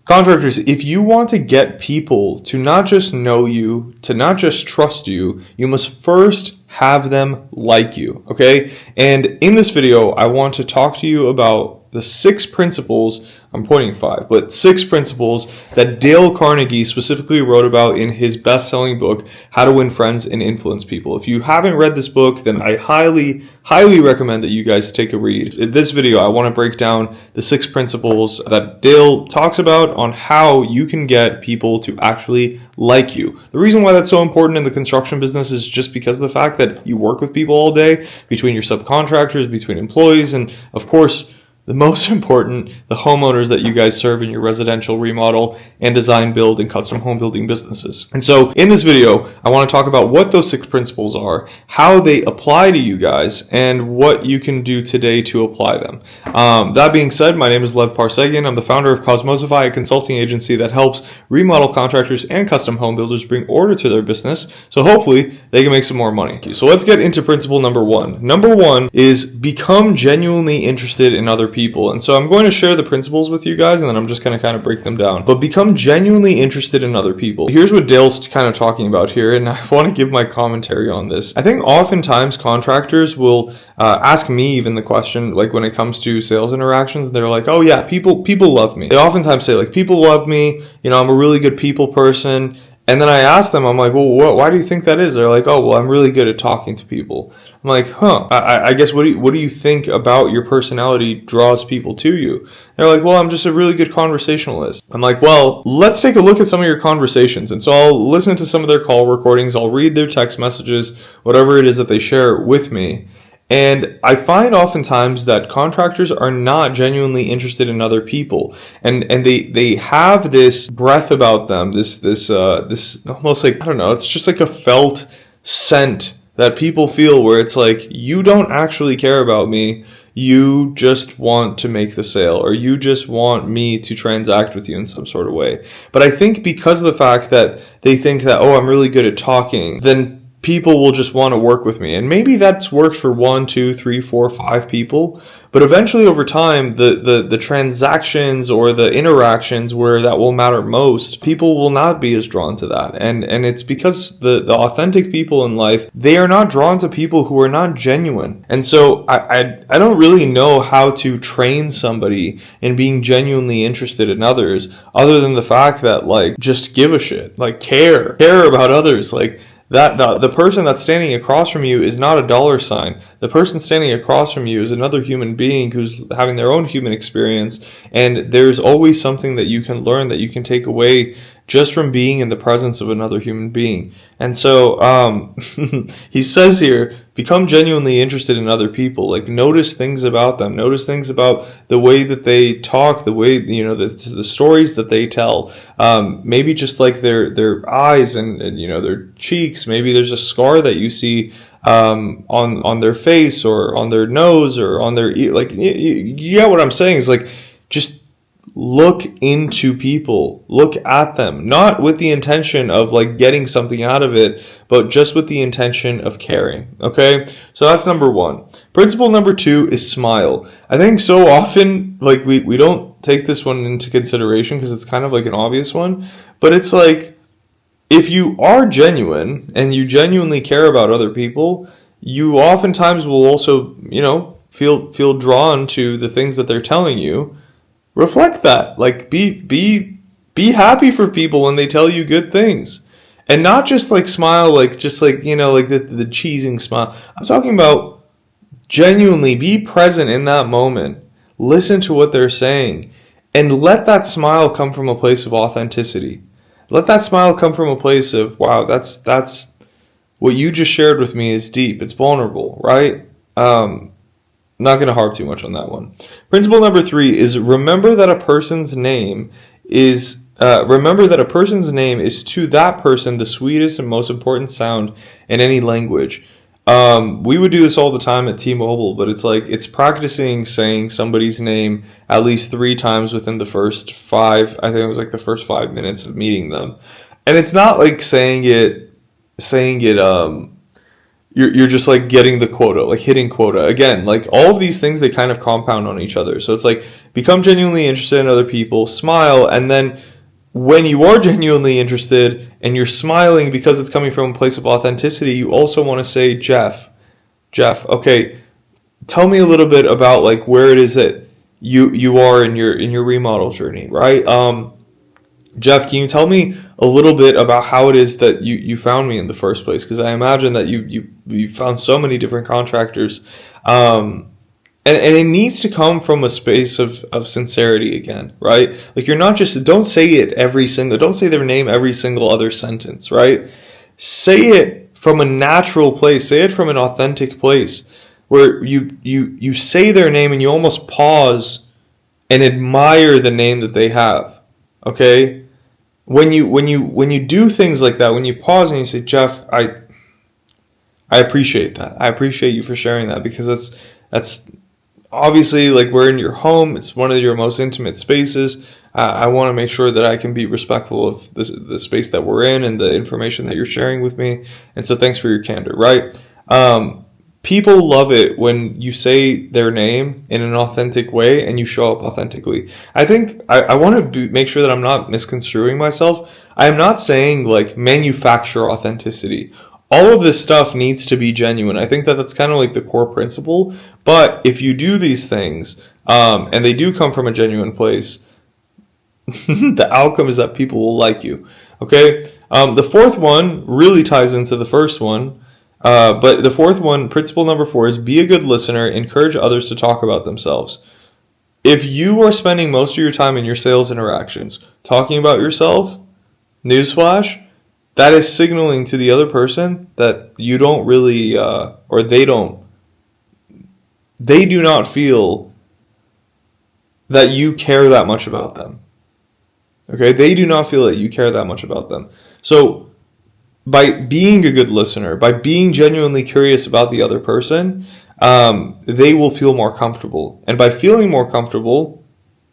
Contractors, if you want to get people to not just know you, to not just trust you, you must first have them like you, okay? And in this video, I want to talk to you about the 6 principles, I'm pointing 5, but 6 principles that Dale Carnegie specifically wrote about in his best-selling book, How to Win Friends and Influence People. If you haven't read this book, then I highly recommend that you guys take a read. In this video, I want to break down the 6 principles that Dale talks about on how you can get people to actually like you. The reason why that's so important in the construction business is just because of the fact that you work with people all day, between your subcontractors, between employees, and of course, the most important, the homeowners that you guys serve in your residential remodel and design, build, and custom home building businesses. And so in this video, I want to talk about what those 6 principles are, how they apply to you guys, and what you can do today to apply them. That being said, my name is Lev Parsegian. I'm the founder of Cosmosify, a consulting agency that helps remodel contractors and custom home builders bring order to their business, so hopefully they can make some more money. So let's get into principle number 1. Number 1 is become genuinely interested in other people. And so I'm going to share the principles with you guys, and then I'm just going to kind of break them down. But become genuinely interested in other people. Here's what Dale's kind of talking about here, and I want to give my commentary on this. I think oftentimes contractors will ask me even the question, like when it comes to sales interactions, they're like, oh yeah, people love me. They oftentimes say like, people love me, you know, I'm a really good people person. And then I ask them, I'm like, well, why do you think that is? They're like, oh, well, I'm really good at talking to people. I'm like, huh, I guess what do you think about your personality draws people to you? They're like, well, I'm just a really good conversationalist. I'm like, well, let's take a look at some of your conversations. And so I'll listen to some of their call recordings. I'll read their text messages, whatever it is that they share with me. And I find oftentimes that contractors are not genuinely interested in other people, and they have this breath about them, this almost like, I don't know, it's just like a felt scent that people feel where it's like, you don't actually care about me, you just want to make the sale, or you just want me to transact with you in some sort of way. But I think because of the fact that they think that, oh, I'm really good at talking, then people will just want to work with me. And maybe that's worked for 1, 2, 3, 4, 5 people. But eventually over time, the transactions or the interactions where that will matter most, people will not be as drawn to that. And it's because the authentic people in life, they are not drawn to people who are not genuine. And so I don't really know how to train somebody in being genuinely interested in others, other than the fact that, like, just give a shit, like care about others. Like, that the person that's standing across from you is not a dollar sign. The person standing across from you is another human being who's having their own human experience, and there's always something that you can learn, that you can take away just from being in the presence of another human being. And so he says here, become genuinely interested in other people. Like, notice things about them. Notice things about the way that they talk, the way, you know, the stories that they tell. Maybe just like their eyes and you know, their cheeks. Maybe there's a scar that you see on their face or on their nose or on their ear. Like, you get what I'm saying? Is like, just look into people, look at them, not with the intention of like getting something out of it, but just with the intention of caring. Okay, so that's number 1. Principle number 2 is smile. I think so often, like, we don't take this one into consideration because it's kind of like an obvious one, but it's like, if you are genuine and you genuinely care about other people, you oftentimes will also, you know, feel drawn to the things that they're telling you. Reflect that. Like, be happy for people when they tell you good things, and not just like smile, like just like, you know, like the cheesing smile. I'm talking about genuinely be present in that moment. Listen to what they're saying, and let that smile come from a place of authenticity. Let that smile come from a place of, wow, that's what you just shared with me is deep. It's vulnerable, right? Not going to harp too much on that one. Principle number 3 is remember that a person's name is to that person the sweetest and most important sound in any language. We would do this all the time at T-Mobile, but it's like, it's practicing saying somebody's name at least 3 times within the first 5, I think it was like the first 5 minutes of meeting them. And it's not like saying it you're just like getting the quota, like hitting quota. Again, like all of these things, they kind of compound on each other. So it's like become genuinely interested in other people, smile, and then when you are genuinely interested and you're smiling because it's coming from a place of authenticity, you also want to say, Jeff, okay, tell me a little bit about like where it is that you are in your remodel journey, right? Jeff, can you tell me a little bit about how it is that you found me in the first place? Because I imagine that you found so many different contractors, and it needs to come from a space of sincerity again, right? Like you're not just, don't say their name every single other sentence, right? Say it from a natural place. Say it from an authentic place where you say their name and you almost pause and admire the name that they have, okay? When you do things like that, when you pause and you say, Jeff, I appreciate that. I appreciate you for sharing that, because that's obviously, like, we're in your home. It's one of your most intimate spaces. I want to make sure that I can be respectful of the space that we're in and the information that you're sharing with me. And so thanks for your candor, right? People love it when you say their name in an authentic way and you show up authentically. I think I want to make sure that I'm not misconstruing myself. I am not saying like manufacture authenticity. All of this stuff needs to be genuine. I think that that's kind of like the core principle. But if you do these things and they do come from a genuine place, the outcome is that people will like you. Okay? The fourth one really ties into the first one. But the fourth one, principle number 4, is be a good listener, encourage others to talk about themselves. If you are spending most of your time in your sales interactions talking about yourself, newsflash, that is signaling to the other person that you don't really, or they do not feel that you care that much about them. Okay? They do not feel that you care that much about them. So, by being a good listener, by being genuinely curious about the other person, they will feel more comfortable. And by feeling more comfortable,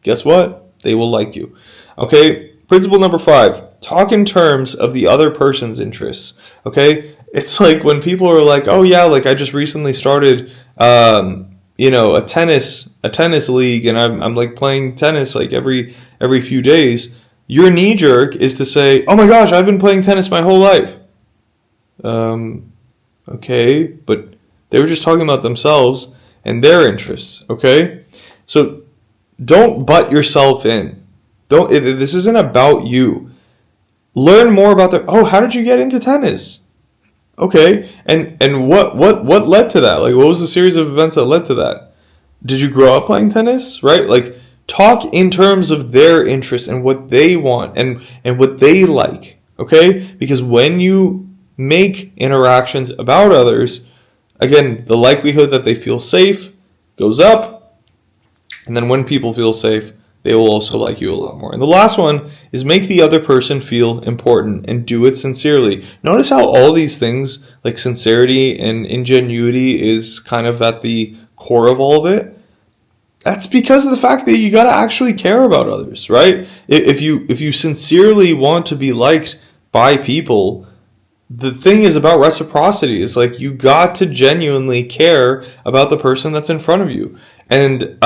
guess what? They will like you. Okay? Principle number 5, talk in terms of the other person's interests. Okay? It's like when people are like, oh yeah, like I just recently started, a tennis league, and I'm like playing tennis like every few days. Your knee jerk is to say, oh my gosh, I've been playing tennis my whole life. Okay, but they were just talking about themselves and their interests, okay? So don't butt yourself in. This isn't about you. Learn more about how did you get into tennis? Okay, and what led to that? Like, what was the series of events that led to that? Did you grow up playing tennis, right? Like, talk in terms of their interests and what they want and what they like, okay? Because when you make interactions about others, again, the likelihood that they feel safe goes up. And then when people feel safe, they will also like you a lot more. And the last one is make the other person feel important and do it sincerely. Notice how all these things, like sincerity and ingenuity, is kind of at the core of all of it. That's because of the fact that you got to actually care about others, right? If you sincerely want to be liked by people, the thing is about reciprocity. It's like you got to genuinely care about the person that's in front of you. And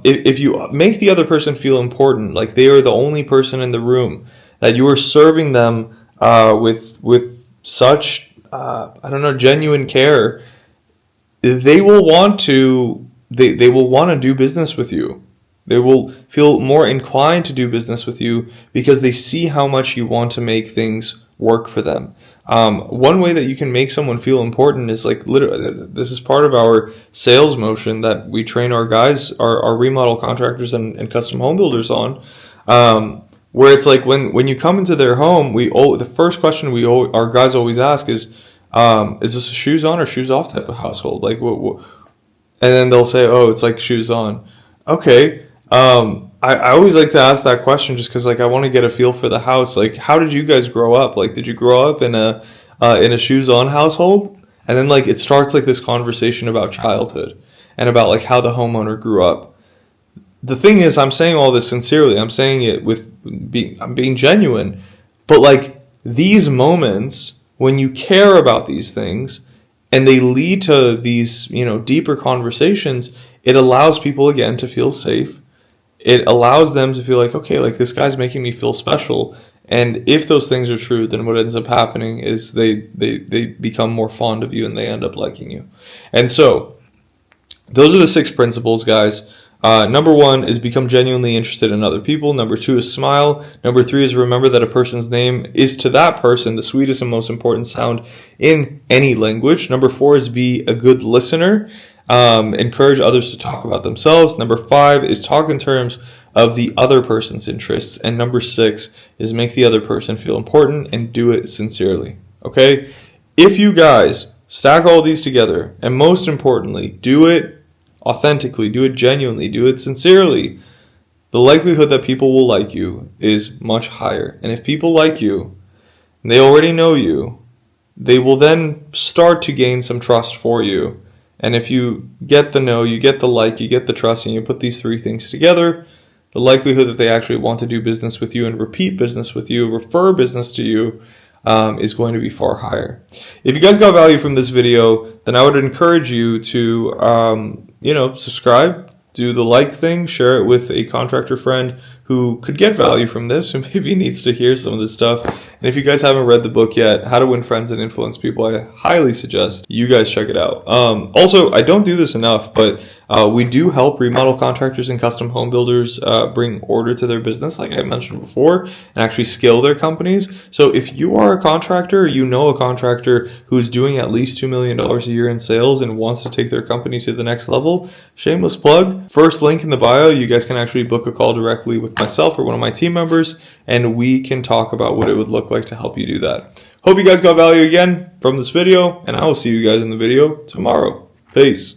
if you make the other person feel important, like they are the only person in the room, that you are serving them with such genuine care, they will want to do business with you. They will feel more inclined to do business with you because they see how much you want to make things work for them. One way that you can make someone feel important is like literally, this is part of our sales motion that we train our guys, our remodel contractors and custom home builders on, where it's like when you come into their home, the first question our guys always ask is this a shoes on or shoes off type of household? Like what? And then they'll say, oh, it's like shoes on. Okay. I always like to ask that question just because, like, I want to get a feel for the house. Like, how did you guys grow up? Like, did you grow up in a shoes on household? And then, like, it starts like this conversation about childhood and about like how the homeowner grew up. The thing is, I'm saying all this sincerely. I'm saying it I'm being genuine. But like these moments when you care about these things, and they lead to these, deeper conversations, it allows people again to feel safe. It allows them to feel like, okay, like this guy's making me feel special. And if those things are true, then what ends up happening is they become more fond of you and they end up liking you. And so those are the 6 principles, guys. Number 1 is become genuinely interested in other people. Number 2 is smile. Number 3 is remember that a person's name is to that person the sweetest and most important sound in any language. Number 4 is be a good listener. Encourage others to talk about themselves. Number 5 is talk in terms of the other person's interests. And number 6 is make the other person feel important and do it sincerely. Okay? If you guys stack all these together, and most importantly, do it authentically, do it genuinely, do it sincerely, the likelihood that people will like you is much higher. And if people like you, and they already know you, they will then start to gain some trust for you. And if you get the know, you get the like, you get the trust, and you put these 3 things together, the likelihood that they actually want to do business with you and repeat business with you, refer business to you, is going to be far higher. If you guys got value from this video, then I would encourage you to, subscribe, do the like thing, share it with a contractor friend who could get value from this and maybe needs to hear some of this stuff. And if you guys haven't read the book yet, How to Win Friends and Influence People, I highly suggest you guys check it out. Also, I don't do this enough, but we do help remodel contractors and custom home builders bring order to their business, like I mentioned before, and actually scale their companies. So if you are a contractor, or you know a contractor who's doing at least $2 million a year in sales and wants to take their company to the next level, shameless plug, first link in the bio, you guys can actually book a call directly with myself or one of my team members, and we can talk about what it would look like to help you do that. Hope you guys got value again from this video, and I will see you guys in the video tomorrow. Peace.